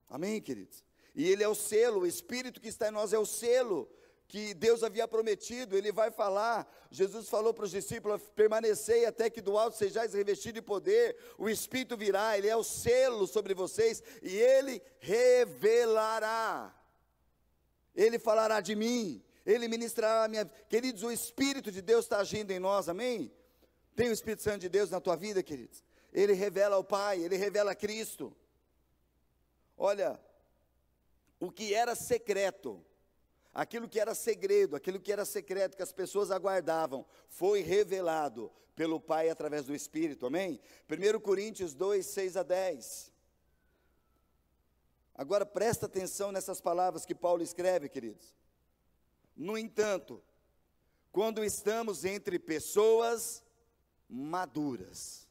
Amém, queridos? E Ele é o selo, o Espírito que está em nós é o selo que Deus havia prometido. Ele vai falar, Jesus falou para os discípulos, permanecei até que do alto sejais revestidos de poder, o Espírito virá, Ele é o selo sobre vocês, e Ele revelará, Ele falará de mim, Ele ministrará a minha vida. Queridos, o Espírito de Deus está agindo em nós, amém? Tem o Espírito Santo de Deus na tua vida, queridos? Ele revela o Pai, Ele revela Cristo. Olha, o que era secreto, aquilo que era segredo, aquilo que era secreto, que as pessoas aguardavam, foi revelado pelo Pai através do Espírito, amém? 1 Coríntios 2, 6 a 10. Agora presta atenção nessas palavras que Paulo escreve, queridos. No entanto, quando estamos entre pessoas maduras,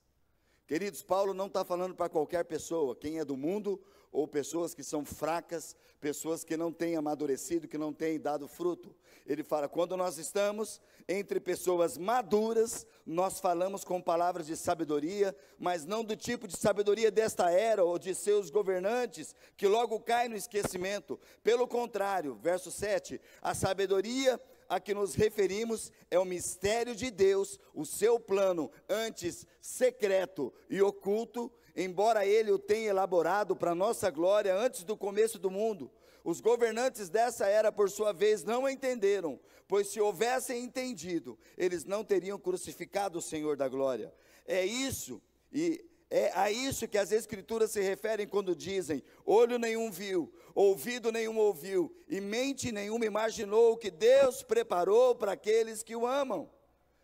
queridos, Paulo não está falando para qualquer pessoa, quem é do mundo, ou pessoas que são fracas, pessoas que não têm amadurecido, que não têm dado fruto. Ele fala, quando nós estamos entre pessoas maduras, nós falamos com palavras de sabedoria, mas não do tipo de sabedoria desta era, ou de seus governantes, que logo cai no esquecimento. Pelo contrário, verso 7, a sabedoria a que nos referimos é o mistério de Deus, o seu plano, antes secreto e oculto, embora Ele o tenha elaborado para nossa glória antes do começo do mundo. Os governantes dessa era, por sua vez, não entenderam, pois se houvessem entendido, eles não teriam crucificado o Senhor da glória. É isso, e é a isso que as Escrituras se referem quando dizem, olho nenhum viu, ouvido nenhum ouviu, e mente nenhuma imaginou o que Deus preparou para aqueles que o amam.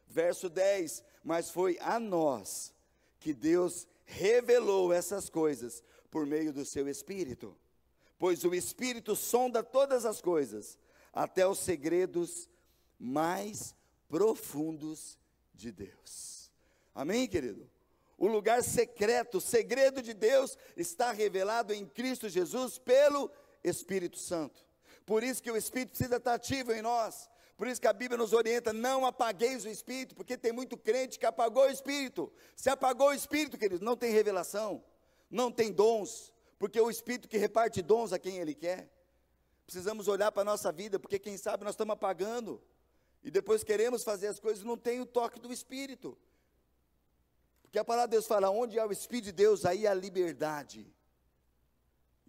Verso 10, mas foi a nós que Deus revelou essas coisas por meio do seu Espírito, pois o Espírito sonda todas as coisas, até os segredos mais profundos de Deus. Amém, querido? O lugar secreto, o segredo de Deus está revelado em Cristo Jesus pelo Espírito Santo. Por isso que o Espírito precisa estar ativo em nós. Por isso que a Bíblia nos orienta, não apagueis o Espírito, porque tem muito crente que apagou o Espírito. Se apagou o Espírito, querido, não tem revelação, não tem dons, porque o Espírito que reparte dons a quem Ele quer. Precisamos olhar para a nossa vida, porque quem sabe nós estamos apagando, e depois queremos fazer as coisas, não tem o toque do Espírito. Porque a palavra de Deus fala, onde há o Espírito de Deus, aí há liberdade.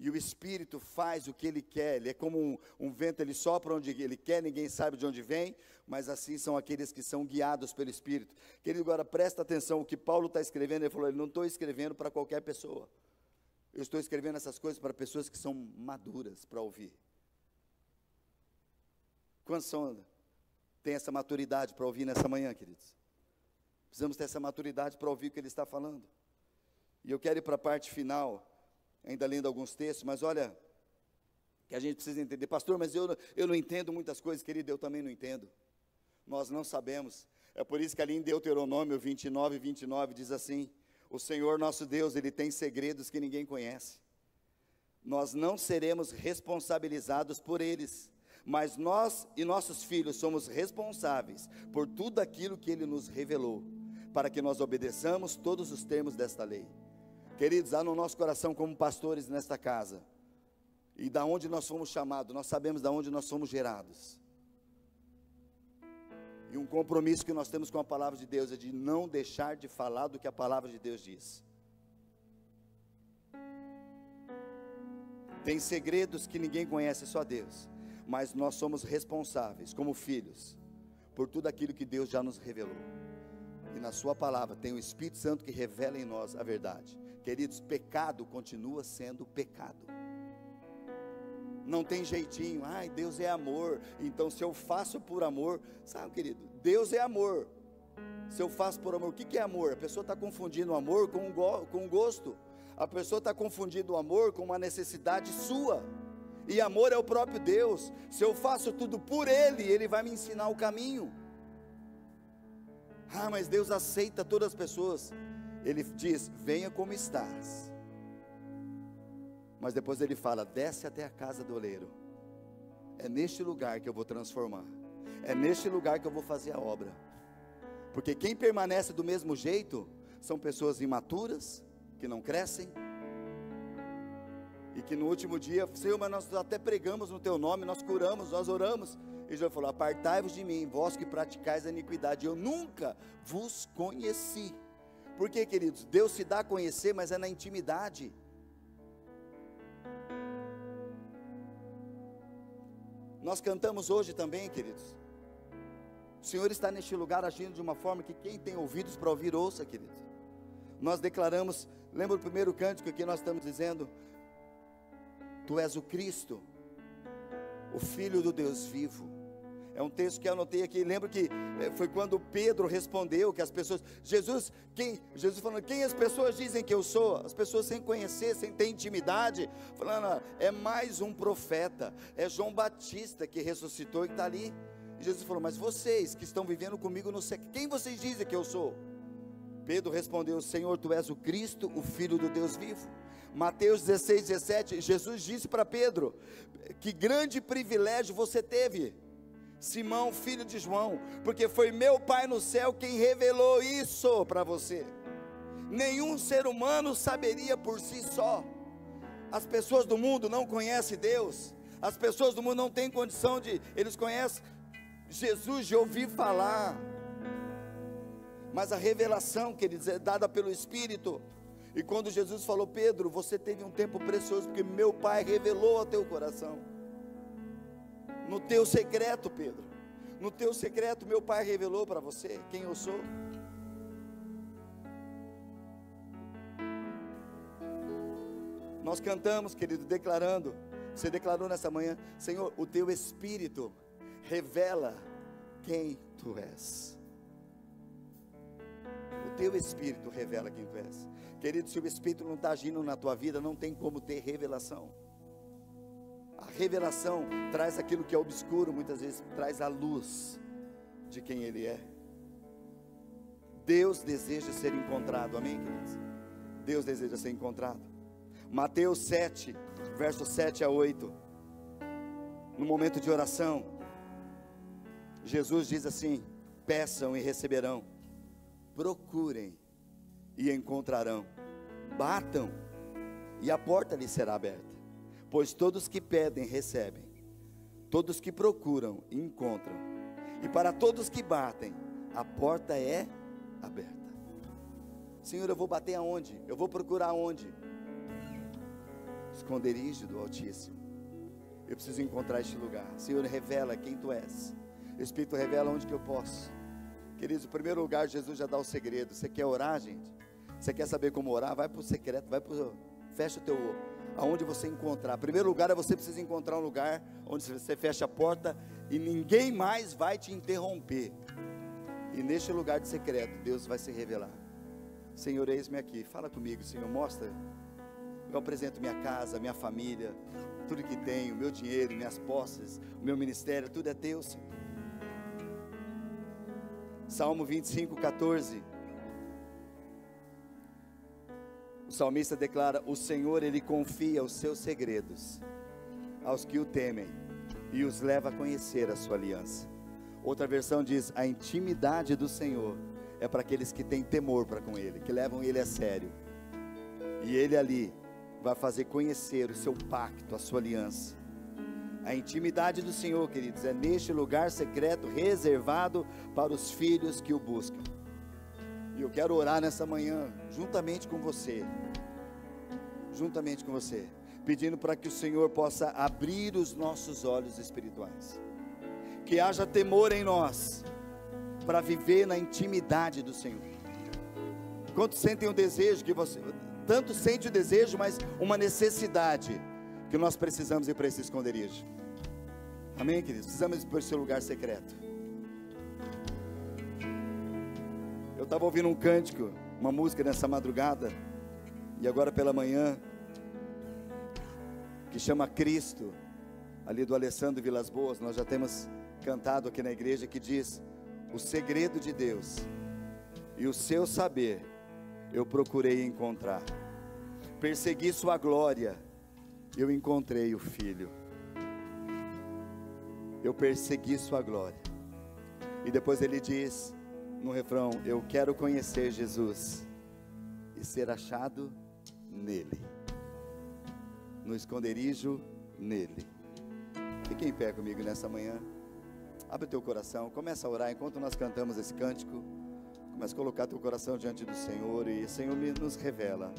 E o Espírito faz o que Ele quer, Ele é como um vento, Ele sopra onde Ele quer, ninguém sabe de onde vem, mas assim são aqueles que são guiados pelo Espírito. Querido, agora presta atenção, o que Paulo está escrevendo, ele falou, ele não estou escrevendo para qualquer pessoa, eu estou escrevendo essas coisas para pessoas que são maduras para ouvir. Quantos tem essa maturidade para ouvir nessa manhã, queridos? Precisamos ter essa maturidade para ouvir o que ele está falando. E eu quero ir para a parte final, ainda lendo alguns textos, mas olha, que a gente precisa entender. Pastor, mas eu não entendo muitas coisas, querido, eu também não entendo. Nós não sabemos. É por isso que ali em Deuteronômio 29 diz assim: o Senhor nosso Deus, Ele tem segredos que ninguém conhece. Nós não seremos responsabilizados por eles, mas nós e nossos filhos somos responsáveis por tudo aquilo que Ele nos revelou, para que nós obedeçamos todos os termos desta lei. Queridos, há no nosso coração como pastores nesta casa, e da onde nós fomos chamados, nós sabemos da onde nós somos gerados. E um compromisso que nós temos com a palavra de Deus é de não deixar de falar do que a palavra de Deus diz. Tem segredos que ninguém conhece, só Deus. Mas nós somos responsáveis, como filhos, por tudo aquilo que Deus já nos revelou. E na sua palavra tem o Espírito Santo que revela em nós a verdade. Queridos, pecado continua sendo pecado. Não tem jeitinho, ai, Deus é amor, então se eu faço por amor, sabe, querido, Deus é amor. Se eu faço por amor, o que é amor? A pessoa está confundindo o amor com um gosto. A pessoa está confundindo o amor com uma necessidade sua. E amor é o próprio Deus. Se eu faço tudo por Ele, Ele vai me ensinar o caminho. Ah, mas Deus aceita todas as pessoas. Ele diz, venha como estás. Mas depois ele fala, desce até a casa do oleiro. É neste lugar que eu vou transformar. É neste lugar que eu vou fazer a obra. Porque quem permanece do mesmo jeito, são pessoas imaturas, que não crescem. E que no último dia, Senhor, mas nós até pregamos no teu nome, nós curamos, nós oramos. E Jesus falou, apartai-vos de mim, vós que praticais a iniquidade, eu nunca vos conheci. Por quê, queridos? Deus se dá a conhecer, mas é na intimidade. Nós cantamos hoje também, queridos. O Senhor está neste lugar agindo de uma forma que quem tem ouvidos para ouvir, ouça, queridos. Nós declaramos, lembra o primeiro cântico que nós estamos dizendo? Tu és o Cristo, o Filho do Deus vivo. É um texto que eu anotei aqui. Lembro que foi quando Pedro respondeu que as pessoas, Jesus falando, quem as pessoas dizem que eu sou? As pessoas sem conhecer, sem ter intimidade, falando, é mais um profeta, é João Batista que ressuscitou e que está ali. E Jesus falou, mas vocês que estão vivendo comigo no século, quem vocês dizem que eu sou? Pedro respondeu, Senhor, tu és o Cristo, o Filho do Deus vivo. Mateus 16:17, Jesus disse para Pedro, que grande privilégio você teve, Simão, filho de João, porque foi meu Pai no céu quem revelou isso para você. Nenhum ser humano saberia por si só. As pessoas do mundo não conhecem Deus, as pessoas do mundo não têm condição de, eles conhecem Jesus de ouvir falar, mas a revelação, queridos, é dada pelo Espírito. E quando Jesus falou, Pedro, você teve um tempo precioso, porque meu Pai revelou ao teu coração. No teu secreto, Pedro, no teu secreto, meu Pai revelou para você quem eu sou. Nós cantamos, querido, declarando, você declarou nessa manhã, Senhor, o teu Espírito revela quem tu és. O teu Espírito revela quem tu és. Querido, se o Espírito não está agindo na tua vida, não tem como ter revelação. A revelação traz aquilo que é obscuro, muitas vezes traz a luz de quem Ele é. Deus deseja ser encontrado, amém, queridos? Deus deseja ser encontrado. Mateus 7, versos 7 a 8, no momento de oração, Jesus diz assim, peçam e receberão, procurem e encontrarão, batam e a porta lhes será aberta. Pois todos que pedem, recebem, todos que procuram, encontram, e para todos que batem, a porta é aberta. Senhor, eu vou bater aonde? Eu vou procurar aonde? Esconderijo do Altíssimo. Eu preciso encontrar este lugar. Senhor, revela quem Tu és. O Espírito revela onde que eu posso. Queridos, em primeiro lugar, Jesus já dá o segredo. Você quer orar, gente? Você quer saber como orar? Vai para o secreto, fecha o teu olho. Aonde você encontrar, em primeiro lugar, você precisa encontrar um lugar onde você fecha a porta e ninguém mais vai te interromper. E neste lugar de secreto, Deus vai se revelar. Senhor, eis-me aqui, fala comigo, Senhor, mostra. Eu apresento minha casa, minha família, tudo que tenho, meu dinheiro, minhas posses, o meu ministério, tudo é teu, Senhor. Salmo 25, 14. O salmista declara: o Senhor, Ele confia os seus segredos aos que o temem e os leva a conhecer a sua aliança. Outra versão diz: a intimidade do Senhor é para aqueles que têm temor para com Ele, que levam Ele a sério. E Ele ali vai fazer conhecer o seu pacto, a sua aliança. A intimidade do Senhor, queridos, é neste lugar secreto reservado para os filhos que o buscam. E eu quero orar nessa manhã, juntamente com você, pedindo para que o Senhor possa abrir os nossos olhos espirituais, que haja temor em nós, para viver na intimidade do Senhor. Quantos sentem um desejo, tanto sente o desejo, mas uma necessidade, que nós precisamos ir para esse esconderijo. Amém, queridos? Precisamos ir para esse lugar secreto. Eu estava ouvindo um cântico, uma música nessa madrugada, e agora pela manhã, que chama Cristo, ali do Alessandro Vilas Boas. Nós já temos cantado aqui na igreja, que diz: o segredo de Deus e o seu saber eu procurei encontrar, persegui sua glória, eu encontrei o Filho. Eu persegui sua glória. E depois ele diz no refrão: eu quero conhecer Jesus e ser achado nele, no esconderijo nele. Fique em pé comigo nessa manhã. Abre o teu coração, começa a orar enquanto nós cantamos esse cântico. Começa a colocar teu coração diante do Senhor, e o Senhor nos revela